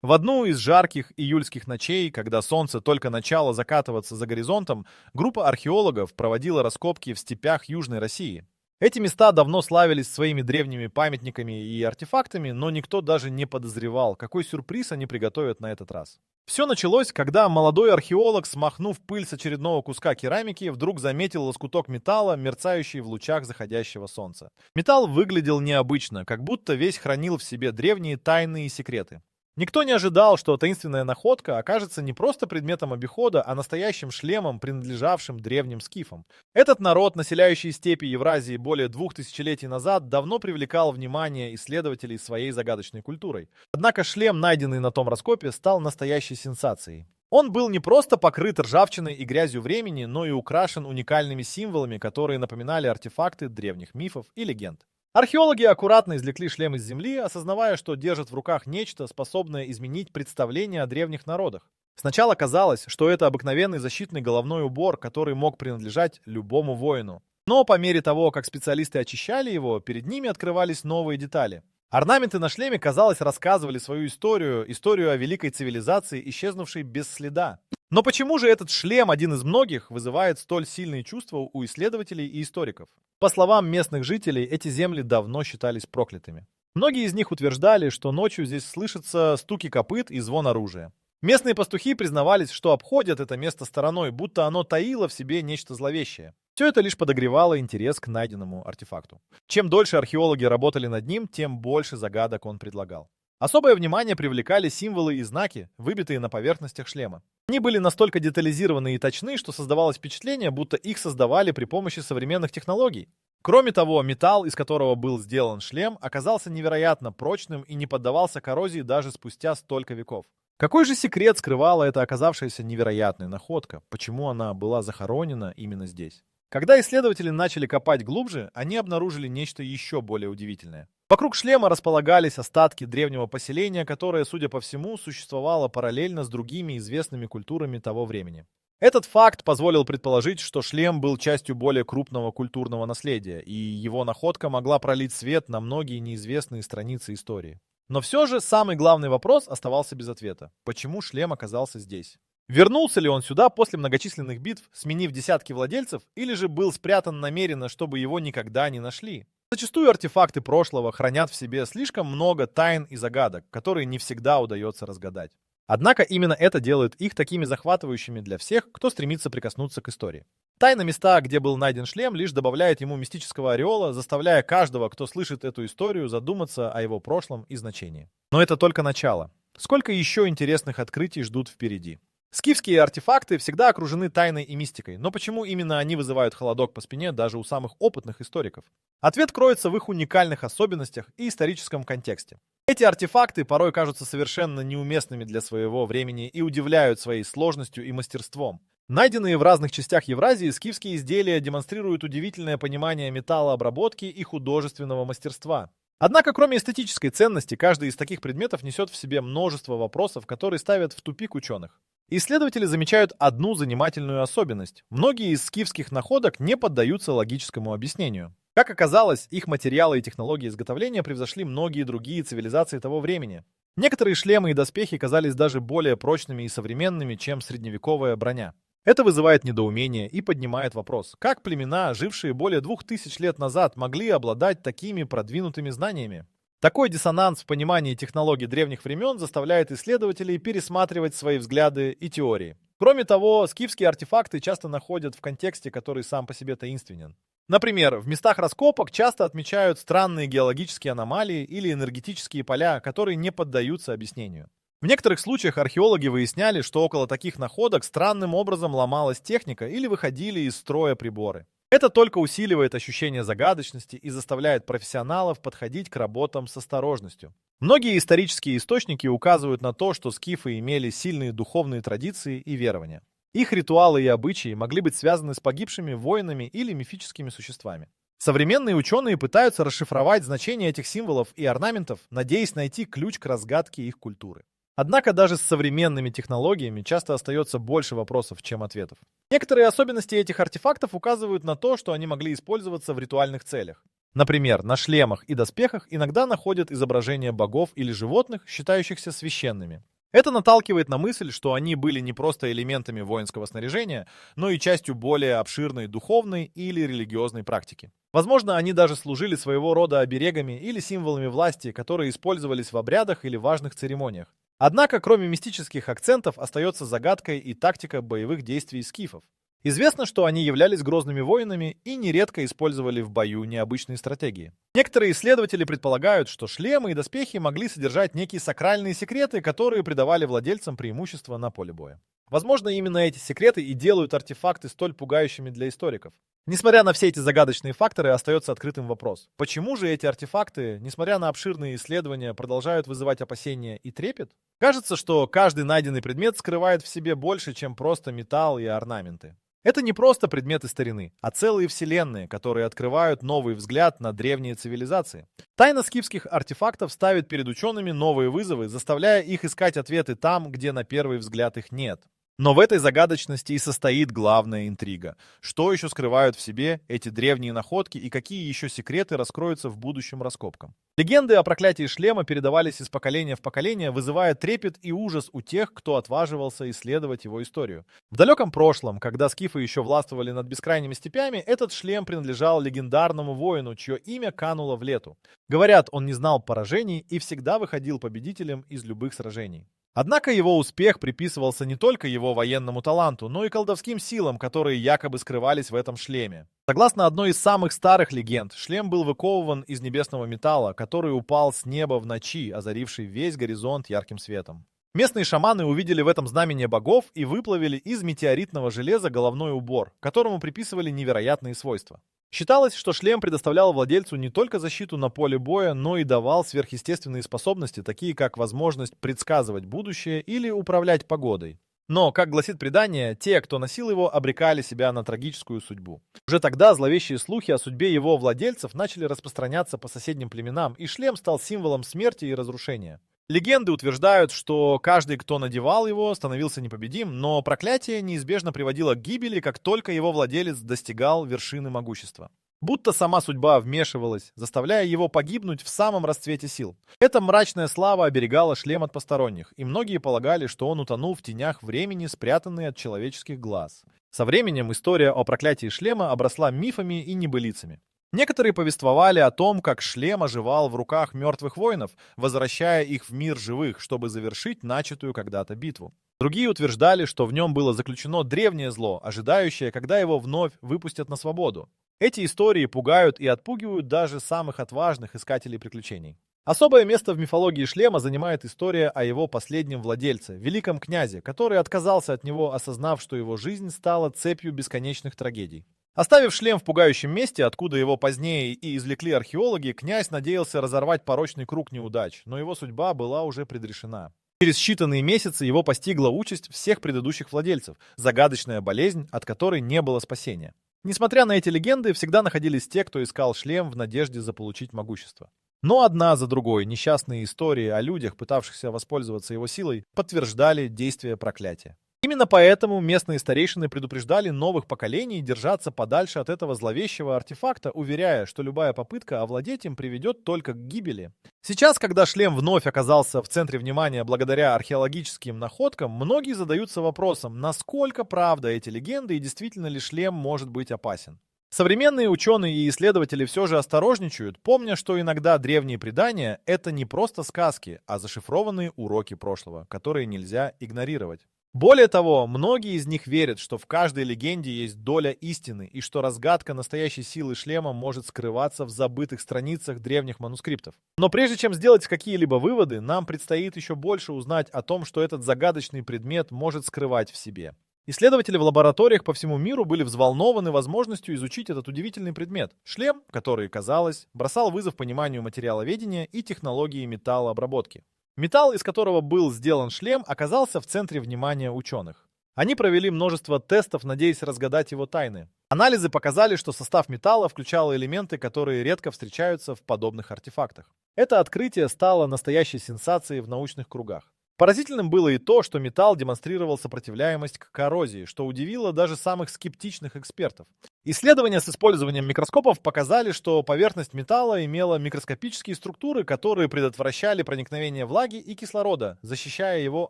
В одну из жарких июльских ночей, когда солнце только начало закатываться за горизонтом, группа археологов проводила раскопки в степях Южной России. Эти места давно славились своими древними памятниками и артефактами, но никто даже не подозревал, какой сюрприз они приготовят на этот раз. Все началось, когда молодой археолог, смахнув пыль с очередного куска керамики, вдруг заметил лоскуток металла, мерцающий в лучах заходящего солнца. Металл выглядел необычно, как будто весь хранил в себе древние тайны и секреты. Никто не ожидал, что таинственная находка окажется не просто предметом обихода, а настоящим шлемом, принадлежавшим древним скифам. Этот народ, населяющий степи Евразии более 2000 летий назад, давно привлекал внимание исследователей своей загадочной культурой. Однако шлем, найденный на том раскопе, стал настоящей сенсацией. Он был не просто покрыт ржавчиной и грязью времени, но и украшен уникальными символами, которые напоминали артефакты древних мифов и легенд. Археологи аккуратно извлекли шлем из земли, осознавая, что держат в руках нечто, способное изменить представление о древних народах. Сначала казалось, что это обыкновенный защитный головной убор, который мог принадлежать любому воину. Но по мере того, как специалисты очищали его, перед ними открывались новые детали. Орнаменты на шлеме, казалось, рассказывали свою историю о великой цивилизации, исчезнувшей без следа. Но почему же этот шлем, один из многих, вызывает столь сильные чувства у исследователей и историков? По словам местных жителей, эти земли давно считались проклятыми. Многие из них утверждали, что ночью здесь слышатся стуки копыт и звон оружия. Местные пастухи признавались, что обходят это место стороной, будто оно таило в себе нечто зловещее. Все это лишь подогревало интерес к найденному артефакту. Чем дольше археологи работали над ним, тем больше загадок он предлагал. Особое внимание привлекали символы и знаки, выбитые на поверхностях шлема. Они были настолько детализированы и точны, что создавалось впечатление, будто их создавали при помощи современных технологий. Кроме того, металл, из которого был сделан шлем, оказался невероятно прочным и не поддавался коррозии даже спустя столько веков. Какой же секрет скрывала эта оказавшаяся невероятная находка? Почему она была захоронена именно здесь? Когда исследователи начали копать глубже, они обнаружили нечто еще более удивительное. Вокруг шлема располагались остатки древнего поселения, которое, судя по всему, существовало параллельно с другими известными культурами того времени. Этот факт позволил предположить, что шлем был частью более крупного культурного наследия, и его находка могла пролить свет на многие неизвестные страницы истории. Но все же самый главный вопрос оставался без ответа. Почему шлем оказался здесь? Вернулся ли он сюда после многочисленных битв, сменив десятки владельцев, или же был спрятан намеренно, чтобы его никогда не нашли? Зачастую артефакты прошлого хранят в себе слишком много тайн и загадок, которые не всегда удается разгадать. Однако именно это делает их такими захватывающими для всех, кто стремится прикоснуться к истории. Тайна места, где был найден шлем, лишь добавляет ему мистического ореола, заставляя каждого, кто слышит эту историю, задуматься о его прошлом и значении. Но это только начало. Сколько еще интересных открытий ждут впереди? Скифские артефакты всегда окружены тайной и мистикой, но почему именно они вызывают холодок по спине даже у самых опытных историков? Ответ кроется в их уникальных особенностях и историческом контексте. Эти артефакты порой кажутся совершенно неуместными для своего времени и удивляют своей сложностью и мастерством. Найденные в разных частях Евразии, скифские изделия демонстрируют удивительное понимание металлообработки и художественного мастерства. Однако, кроме эстетической ценности, каждый из таких предметов несет в себе множество вопросов, которые ставят в тупик ученых. Исследователи замечают одну занимательную особенность. Многие из скифских находок не поддаются логическому объяснению. Как оказалось, их материалы и технологии изготовления превзошли многие другие цивилизации того времени. Некоторые шлемы и доспехи казались даже более прочными и современными, чем средневековая броня. Это вызывает недоумение и поднимает вопрос, как племена, жившие более 2000 лет назад, могли обладать такими продвинутыми знаниями? Такой диссонанс в понимании технологий древних времен заставляет исследователей пересматривать свои взгляды и теории. Кроме того, скифские артефакты часто находят в контексте, который сам по себе таинственен. Например, в местах раскопок часто отмечают странные геологические аномалии или энергетические поля, которые не поддаются объяснению. В некоторых случаях археологи выясняли, что около таких находок странным образом ломалась техника или выходили из строя приборы. Это только усиливает ощущение загадочности и заставляет профессионалов подходить к работам с осторожностью. Многие исторические источники указывают на то, что скифы имели сильные духовные традиции и верования. Их ритуалы и обычаи могли быть связаны с погибшими воинами или мифическими существами. Современные ученые пытаются расшифровать значение этих символов и орнаментов, надеясь найти ключ к разгадке их культуры. Однако даже с современными технологиями часто остается больше вопросов, чем ответов. Некоторые особенности этих артефактов указывают на то, что они могли использоваться в ритуальных целях. Например, на шлемах и доспехах иногда находят изображения богов или животных, считающихся священными. Это наталкивает на мысль, что они были не просто элементами воинского снаряжения, но и частью более обширной духовной или религиозной практики. Возможно, они даже служили своего рода оберегами или символами власти, которые использовались в обрядах или важных церемониях. Однако, кроме мистических акцентов, остается загадкой и тактика боевых действий скифов. Известно, что они являлись грозными воинами и нередко использовали в бою необычные стратегии. Некоторые исследователи предполагают, что шлемы и доспехи могли содержать некие сакральные секреты, которые придавали владельцам преимущество на поле боя. Возможно, именно эти секреты и делают артефакты столь пугающими для историков. Несмотря на все эти загадочные факторы, остается открытым вопрос. Почему же эти артефакты, несмотря на обширные исследования, продолжают вызывать опасения и трепет? Кажется, что каждый найденный предмет скрывает в себе больше, чем просто металл и орнаменты. Это не просто предметы старины, а целые вселенные, которые открывают новый взгляд на древние цивилизации. Тайна скифских артефактов ставит перед учеными новые вызовы, заставляя их искать ответы там, где на первый взгляд их нет. Но в этой загадочности и состоит главная интрига. Что еще скрывают в себе эти древние находки и какие еще секреты раскроются в будущем раскопкам? Легенды о проклятии шлема передавались из поколения в поколение, вызывая трепет и ужас у тех, кто отваживался исследовать его историю. В далеком прошлом, когда скифы еще властвовали над бескрайними степями, этот шлем принадлежал легендарному воину, чье имя кануло в лету. Говорят, он не знал поражений и всегда выходил победителем из любых сражений. Однако его успех приписывался не только его военному таланту, но и колдовским силам, которые якобы скрывались в этом шлеме. Согласно одной из самых старых легенд, шлем был выковыван из небесного металла, который упал с неба в ночи, озаривший весь горизонт ярким светом. Местные шаманы увидели в этом знамение богов и выплавили из метеоритного железа головной убор, которому приписывали невероятные свойства. Считалось, что шлем предоставлял владельцу не только защиту на поле боя, но и давал сверхъестественные способности, такие как возможность предсказывать будущее или управлять погодой. Но, как гласит предание, те, кто носил его, обрекали себя на трагическую судьбу. Уже тогда зловещие слухи о судьбе его владельцев начали распространяться по соседним племенам, и шлем стал символом смерти и разрушения. Легенды утверждают, что каждый, кто надевал его, становился непобедим, но проклятие неизбежно приводило к гибели, как только его владелец достигал вершины могущества. Будто сама судьба вмешивалась, заставляя его погибнуть в самом расцвете сил. Эта мрачная слава оберегала шлем от посторонних, и многие полагали, что он утонул в тенях времени, спрятанный от человеческих глаз. Со временем история о проклятии шлема обросла мифами и небылицами. Некоторые повествовали о том, как шлем оживал в руках мертвых воинов, возвращая их в мир живых, чтобы завершить начатую когда-то битву. Другие утверждали, что в нем было заключено древнее зло, ожидающее, когда его вновь выпустят на свободу. Эти истории пугают и отпугивают даже самых отважных искателей приключений. Особое место в мифологии шлема занимает история о его последнем владельце, великом князе, который отказался от него, осознав, что его жизнь стала цепью бесконечных трагедий. Оставив шлем в пугающем месте, откуда его позднее и извлекли археологи, князь надеялся разорвать порочный круг неудач, но его судьба была уже предрешена. Через считанные месяцы его постигла участь всех предыдущих владельцев, загадочная болезнь, от которой не было спасения. Несмотря на эти легенды, всегда находились те, кто искал шлем в надежде заполучить могущество. Но одна за другой несчастные истории о людях, пытавшихся воспользоваться его силой, подтверждали действие проклятия. Именно поэтому местные старейшины предупреждали новых поколений держаться подальше от этого зловещего артефакта, уверяя, что любая попытка овладеть им приведет только к гибели. Сейчас, когда шлем вновь оказался в центре внимания благодаря археологическим находкам, многие задаются вопросом, насколько правда эти легенды и действительно ли шлем может быть опасен. Современные ученые и исследователи все же осторожничают, помня, что иногда древние предания — это не просто сказки, а зашифрованные уроки прошлого, которые нельзя игнорировать. Более того, многие из них верят, что в каждой легенде есть доля истины и что разгадка настоящей силы шлема может скрываться в забытых страницах древних манускриптов. Но прежде чем сделать какие-либо выводы, нам предстоит еще больше узнать о том, что этот загадочный предмет может скрывать в себе. Исследователи в лабораториях по всему миру были взволнованы возможностью изучить этот удивительный предмет. Шлем, который, казалось, бросал вызов пониманию материаловедения и технологии металлообработки. Металл, из которого был сделан шлем, оказался в центре внимания ученых. Они провели множество тестов, надеясь разгадать его тайны. Анализы показали, что состав металла включал элементы, которые редко встречаются в подобных артефактах. Это открытие стало настоящей сенсацией в научных кругах. Поразительным было и то, что металл демонстрировал сопротивляемость к коррозии, что удивило даже самых скептичных экспертов. Исследования с использованием микроскопов показали, что поверхность металла имела микроскопические структуры, которые предотвращали проникновение влаги и кислорода, защищая его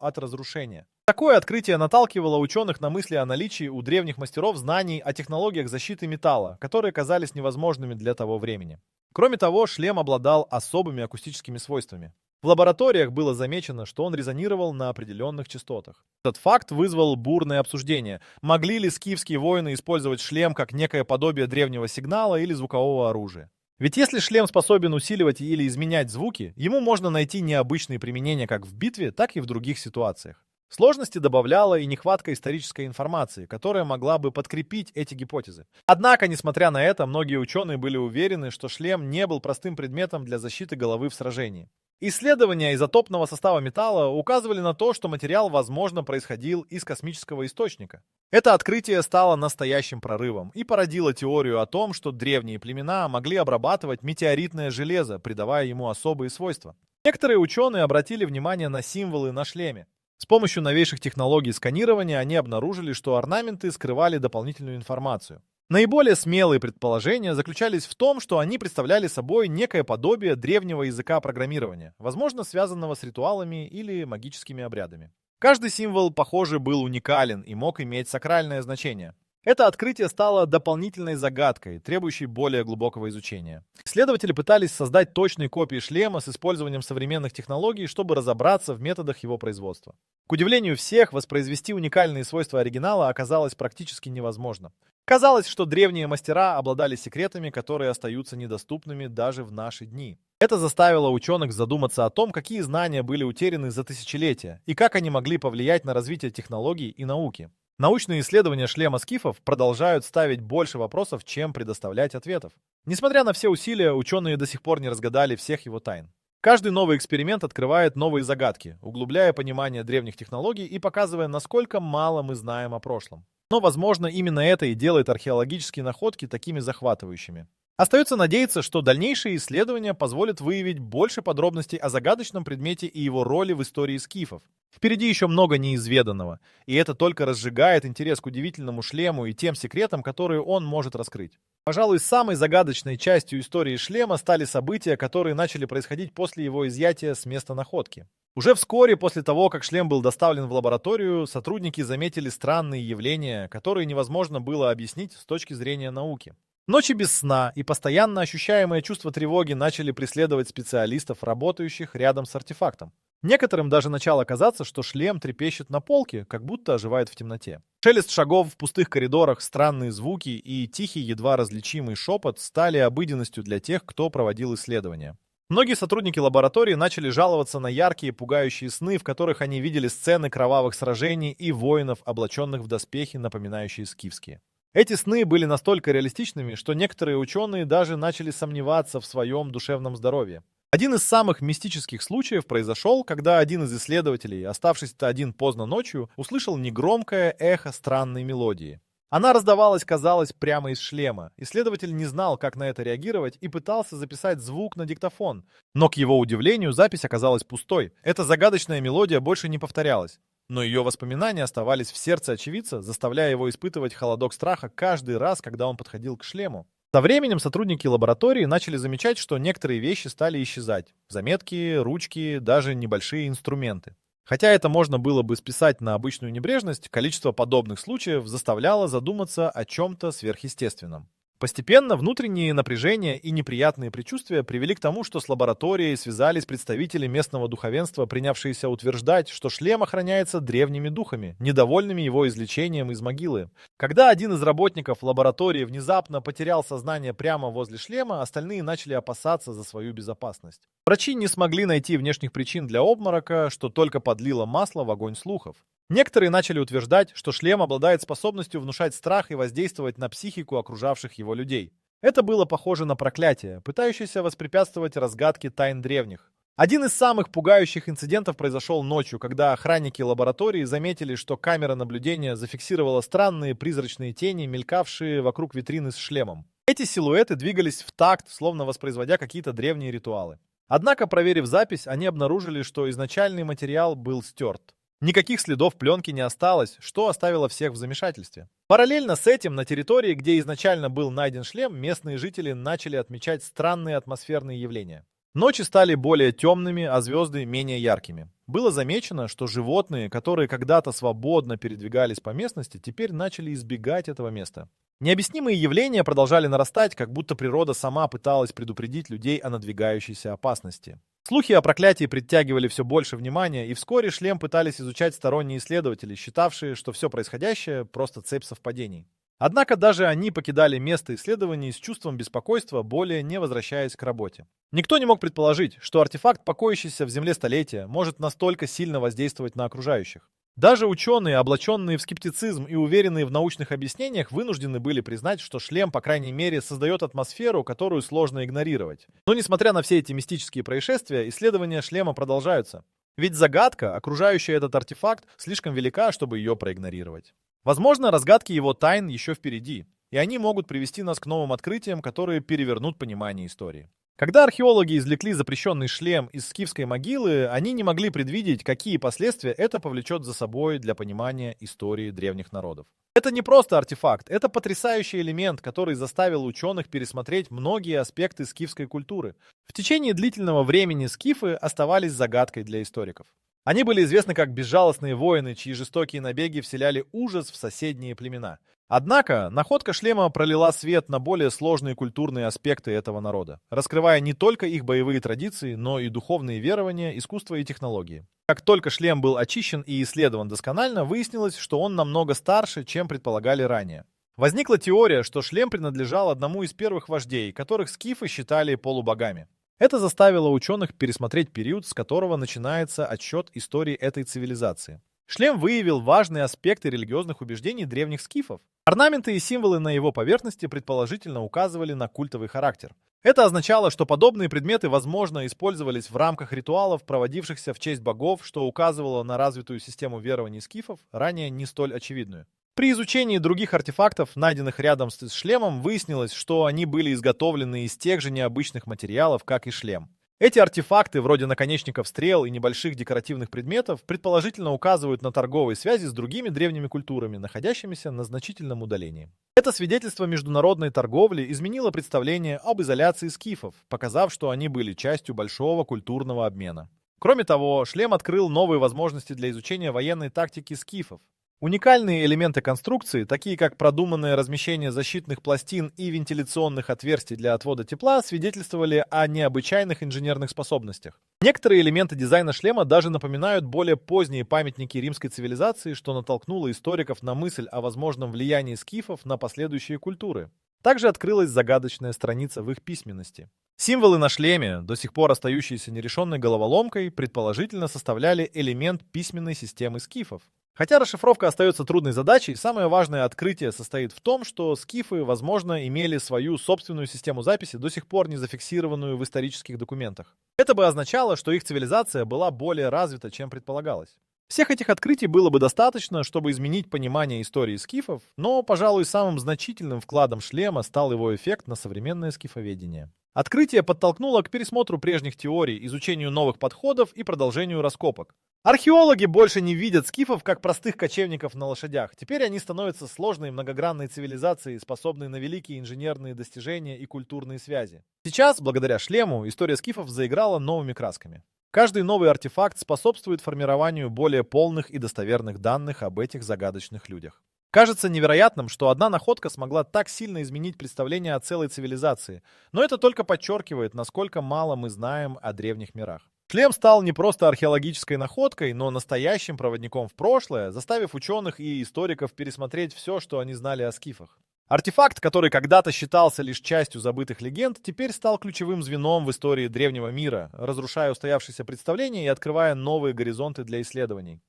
от разрушения. Такое открытие наталкивало ученых на мысли о наличии у древних мастеров знаний о технологиях защиты металла, которые казались невозможными для того времени. Кроме того, шлем обладал особыми акустическими свойствами. В лабораториях было замечено, что он резонировал на определенных частотах. Этот факт вызвал бурное обсуждение. Могли ли скифские воины использовать шлем как некое подобие древнего сигнала или звукового оружия? Ведь если шлем способен усиливать или изменять звуки, ему можно найти необычные применения как в битве, так и в других ситуациях. Сложности добавляла и нехватка исторической информации, которая могла бы подкрепить эти гипотезы. Однако, несмотря на это, многие ученые были уверены, что шлем не был простым предметом для защиты головы в сражении. Исследования изотопного состава металла указывали на то, что материал, возможно, происходил из космического источника. Это открытие стало настоящим прорывом и породило теорию о том, что древние племена могли обрабатывать метеоритное железо, придавая ему особые свойства. Некоторые ученые обратили внимание на символы на шлеме. С помощью новейших технологий сканирования они обнаружили, что орнаменты скрывали дополнительную информацию. Наиболее смелые предположения заключались в том, что они представляли собой некое подобие древнего языка программирования, возможно, связанного с ритуалами или магическими обрядами. Каждый символ, похоже, был уникален и мог иметь сакральное значение. Это открытие стало дополнительной загадкой, требующей более глубокого изучения. Исследователи пытались создать точные копии шлема с использованием современных технологий, чтобы разобраться в методах его производства. К удивлению всех, воспроизвести уникальные свойства оригинала оказалось практически невозможно. Казалось, что древние мастера обладали секретами, которые остаются недоступными даже в наши дни. Это заставило ученых задуматься о том, какие знания были утеряны за тысячелетия и как они могли повлиять на развитие технологий и науки. Научные исследования шлема скифов продолжают ставить больше вопросов, чем предоставлять ответов. Несмотря на все усилия, ученые до сих пор не разгадали всех его тайн. Каждый новый эксперимент открывает новые загадки, углубляя понимание древних технологий и показывая, насколько мало мы знаем о прошлом. Но, возможно, именно это и делает археологические находки такими захватывающими. Остается надеяться, что дальнейшие исследования позволят выявить больше подробностей о загадочном предмете и его роли в истории скифов. Впереди еще много неизведанного, и это только разжигает интерес к удивительному шлему и тем секретам, которые он может раскрыть. Пожалуй, самой загадочной частью истории шлема стали события, которые начали происходить после его изъятия с места находки. Уже вскоре после того, как шлем был доставлен в лабораторию, сотрудники заметили странные явления, которые невозможно было объяснить с точки зрения науки. Ночи без сна и постоянно ощущаемое чувство тревоги начали преследовать специалистов, работающих рядом с артефактом. Некоторым даже начало казаться, что шлем трепещет на полке, как будто оживает в темноте. Шелест шагов в пустых коридорах, странные звуки и тихий, едва различимый шепот стали обыденностью для тех, кто проводил исследования. Многие сотрудники лаборатории начали жаловаться на яркие, пугающие сны, в которых они видели сцены кровавых сражений и воинов, облаченных в доспехи, напоминающие скифские. Эти сны были настолько реалистичными, что некоторые ученые даже начали сомневаться в своем душевном здоровье. Один из самых мистических случаев произошел, когда один из исследователей, оставшись один поздно ночью, услышал негромкое эхо странной мелодии. Она раздавалась, казалось, прямо из шлема. Исследователь не знал, как на это реагировать, и пытался записать звук на диктофон. Но, к его удивлению, запись оказалась пустой. Эта загадочная мелодия больше не повторялась. Но ее воспоминания оставались в сердце очевидца, заставляя его испытывать холодок страха каждый раз, когда он подходил к шлему. Со временем сотрудники лаборатории начали замечать, что некоторые вещи стали исчезать. Заметки, ручки, даже небольшие инструменты. Хотя это можно было бы списать на обычную небрежность, количество подобных случаев заставляло задуматься о чем-то сверхъестественном. Постепенно внутренние напряжения и неприятные предчувствия привели к тому, что с лабораторией связались представители местного духовенства, принявшиеся утверждать, что шлем охраняется древними духами, недовольными его извлечением из могилы. Когда один из работников лаборатории внезапно потерял сознание прямо возле шлема, остальные начали опасаться за свою безопасность. Врачи не смогли найти внешних причин для обморока, что только подлило масло в огонь слухов. Некоторые начали утверждать, что шлем обладает способностью внушать страх и воздействовать на психику окружавших его людей. Это было похоже на проклятие, пытающееся воспрепятствовать разгадке тайн древних. Один из самых пугающих инцидентов произошел ночью, когда охранники лаборатории заметили, что камера наблюдения зафиксировала странные призрачные тени, мелькавшие вокруг витрины с шлемом. Эти силуэты двигались в такт, словно воспроизводя какие-то древние ритуалы. Однако, проверив запись, они обнаружили, что изначальный материал был стерт. Никаких следов пленки не осталось, что оставило всех в замешательстве. Параллельно с этим на территории, где изначально был найден шлем, местные жители начали отмечать странные атмосферные явления. Ночи стали более темными, а звезды менее яркими. Было замечено, что животные, которые когда-то свободно передвигались по местности, теперь начали избегать этого места. Необъяснимые явления продолжали нарастать, как будто природа сама пыталась предупредить людей о надвигающейся опасности. Слухи о проклятии притягивали все больше внимания, и вскоре шлем пытались изучать сторонние исследователи, считавшие, что все происходящее – просто цепь совпадений. Однако даже они покидали место исследований с чувством беспокойства, более не возвращаясь к работе. Никто не мог предположить, что артефакт, покоящийся в земле столетия, может настолько сильно воздействовать на окружающих. Даже ученые, облаченные в скептицизм и уверенные в научных объяснениях, вынуждены были признать, что шлем, по крайней мере, создает атмосферу, которую сложно игнорировать. Но несмотря на все эти мистические происшествия, исследования шлема продолжаются. Ведь загадка, окружающая этот артефакт, слишком велика, чтобы ее проигнорировать. Возможно, разгадки его тайн еще впереди, и они могут привести нас к новым открытиям, которые перевернут понимание истории. Когда археологи извлекли запрещенный шлем из скифской могилы, они не могли предвидеть, какие последствия это повлечет за собой для понимания истории древних народов. Это не просто артефакт, это потрясающий элемент, который заставил ученых пересмотреть многие аспекты скифской культуры. В течение длительного времени скифы оставались загадкой для историков. Они были известны как безжалостные воины, чьи жестокие набеги вселяли ужас в соседние племена. Однако, находка шлема пролила свет на более сложные культурные аспекты этого народа, раскрывая не только их боевые традиции, но и духовные верования, искусство и технологии. Как только шлем был очищен и исследован досконально, выяснилось, что он намного старше, чем предполагали ранее. Возникла теория, что шлем принадлежал одному из первых вождей, которых скифы считали полубогами. Это заставило ученых пересмотреть период, с которого начинается отсчет истории этой цивилизации. Шлем выявил важные аспекты религиозных убеждений древних скифов. Орнаменты и символы на его поверхности предположительно указывали на культовый характер. Это означало, что подобные предметы, возможно, использовались в рамках ритуалов, проводившихся в честь богов, что указывало на развитую систему верований скифов, ранее не столь очевидную. При изучении других артефактов, найденных рядом с шлемом, выяснилось, что они были изготовлены из тех же необычных материалов, как и шлем. Эти артефакты, вроде наконечников стрел и небольших декоративных предметов, предположительно указывают на торговые связи с другими древними культурами, находящимися на значительном удалении. Это свидетельство международной торговли изменило представление об изоляции скифов, показав, что они были частью большого культурного обмена. Кроме того, шлем открыл новые возможности для изучения военной тактики скифов. Уникальные элементы конструкции, такие как продуманное размещение защитных пластин и вентиляционных отверстий для отвода тепла, свидетельствовали о необычайных инженерных способностях. Некоторые элементы дизайна шлема даже напоминают более поздние памятники римской цивилизации, что натолкнуло историков на мысль о возможном влиянии скифов на последующие культуры. Также открылась загадочная страница в их письменности. Символы на шлеме, до сих пор остающиеся нерешенной головоломкой, предположительно составляли элемент письменной системы скифов. Хотя расшифровка остается трудной задачей, самое важное открытие состоит в том, что скифы, возможно, имели свою собственную систему записи, до сих пор не зафиксированную в исторических документах. Это бы означало, что их цивилизация была более развита, чем предполагалось. Всех этих открытий было бы достаточно, чтобы изменить понимание истории скифов, но, пожалуй, самым значительным вкладом шлема стал его эффект на современное скифоведение. Открытие подтолкнуло к пересмотру прежних теорий, изучению новых подходов и продолжению раскопок. Археологи больше не видят скифов как простых кочевников на лошадях. Теперь они становятся сложной многогранной цивилизацией, способной на великие инженерные достижения и культурные связи. Сейчас, благодаря шлему, история скифов заиграла новыми красками. Каждый новый артефакт способствует формированию более полных и достоверных данных об этих загадочных людях. Кажется невероятным, что одна находка смогла так сильно изменить представление о целой цивилизации, но это только подчеркивает, насколько мало мы знаем о древних мирах. Шлем стал не просто археологической находкой, но настоящим проводником в прошлое, заставив ученых и историков пересмотреть все, что они знали о скифах. Артефакт, который когда-то считался лишь частью забытых легенд, теперь стал ключевым звеном в истории древнего мира, разрушая устоявшиеся представления и открывая новые горизонты для исследований.